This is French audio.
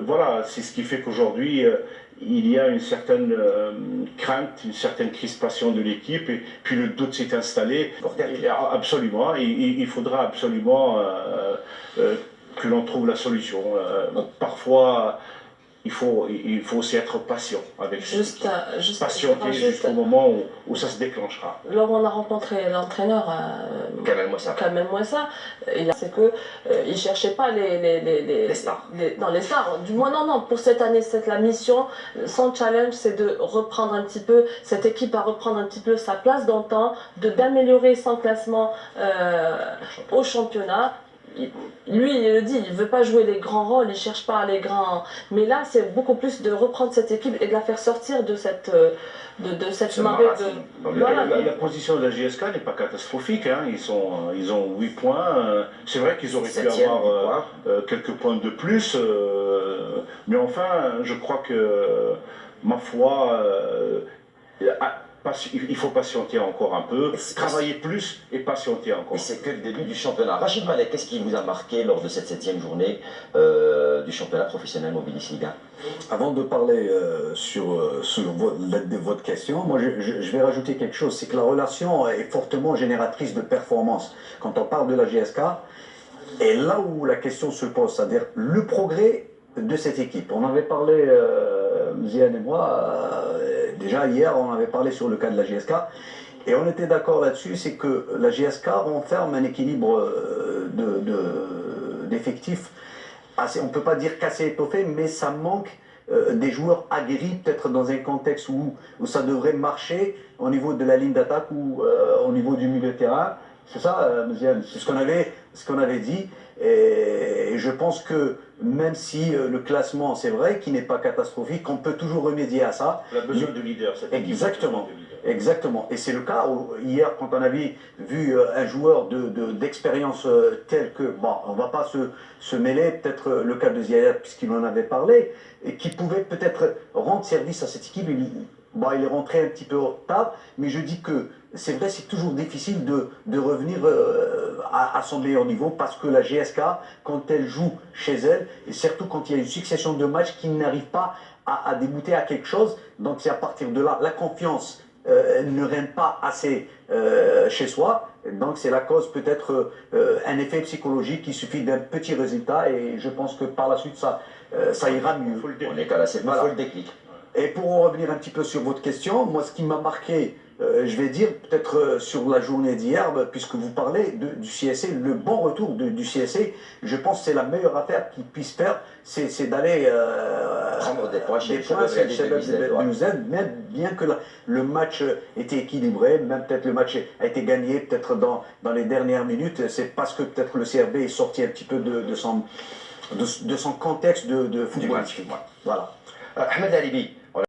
voilà, c'est ce qui fait qu'aujourd'hui, il y a une certaine crainte, une certaine crispation de l'équipe, et puis le doute s'est installé. Absolument, il faudra absolument que l'on trouve la solution. Parfois, il faut aussi être patient avec patienter jusqu'au moment où ça se déclenchera. Lors où on a rencontré l'entraîneur Kamel Mouessa, c'est que il cherchait pas les stars. Les stars. Du moins non, pour cette année, la mission, son challenge, c'est de reprendre un petit peu, cette équipe à reprendre un petit peu sa place dans le temps, d'améliorer son classement au championnat. Lui, il le dit, il ne veut pas jouer les grands rôles, il ne cherche pas les grands... Mais là, c'est beaucoup plus de reprendre cette équipe et de la faire sortir de cette marée de... Voilà. La position de la GSK n'est pas catastrophique, hein. Ils ont 8 points. C'est vrai qu'ils auraient pu avoir quelques points de plus. Mais enfin, je crois que, ma foi... il faut patienter encore un peu, travailler plus et patienter encore. Et c'est que le début du championnat. Rachid Malek, qu'est-ce qui vous a marqué lors de cette 7e journée du championnat professionnel Mobilis Ligue 1? Avant de parler sur votre question, moi je vais rajouter quelque chose, c'est que la relation est fortement génératrice de performance. Quand on parle de la GSK, et là où la question se pose, c'est-à-dire le progrès de cette équipe. On avait parlé, Ziane et moi, déjà hier, on avait parlé sur le cas de la GSK, et on était d'accord là-dessus, c'est que la GSK renferme un équilibre d'effectifs, on ne peut pas dire qu'assez étoffé, mais ça manque des joueurs aguerris, peut-être dans un contexte où ça devrait marcher au niveau de la ligne d'attaque ou au niveau du milieu de terrain. C'est ça, Ziane, c'est ce qu'on avait dit. Et je pense que même si le classement, c'est vrai, qui n'est pas catastrophique, on peut toujours remédier à ça. On a besoin de leader. Exactement. Exactement. Et c'est le cas hier, quand on avait vu un joueur d'expérience tel que, bon, on ne va pas se mêler, peut-être le cas de Ziad, puisqu'il en avait parlé, et qui pouvait peut-être rendre service à cette équipe. Il est rentré un petit peu tard, mais je dis que c'est vrai, c'est toujours difficile de revenir à son meilleur niveau, parce que la GSK, quand elle joue chez elle, et surtout quand il y a une succession de matchs qui n'arrivent pas à débouter à quelque chose, donc c'est à partir de là, la confiance ne règne pas assez chez soi, donc c'est la cause peut-être un effet psychologique, il suffit d'un petit résultat, et je pense que par la suite ça ira mieux. On est qu'à la il faut le déclic. Et pour en revenir un petit peu sur votre question, moi ce qui m'a marqué, je vais dire peut-être sur la journée d'hier, puisque vous parlez du CSC, le bon retour du CSC, je pense que c'est la meilleure affaire qu'il puisse faire, c'est d'aller prendre des points chez le Nuzed, même bien que le match était équilibré, même peut-être le match a été gagné peut-être dans les dernières minutes, c'est parce que peut-être le CRB est sorti un petit peu de son contexte de football. Voilà. Ahmed Alibi,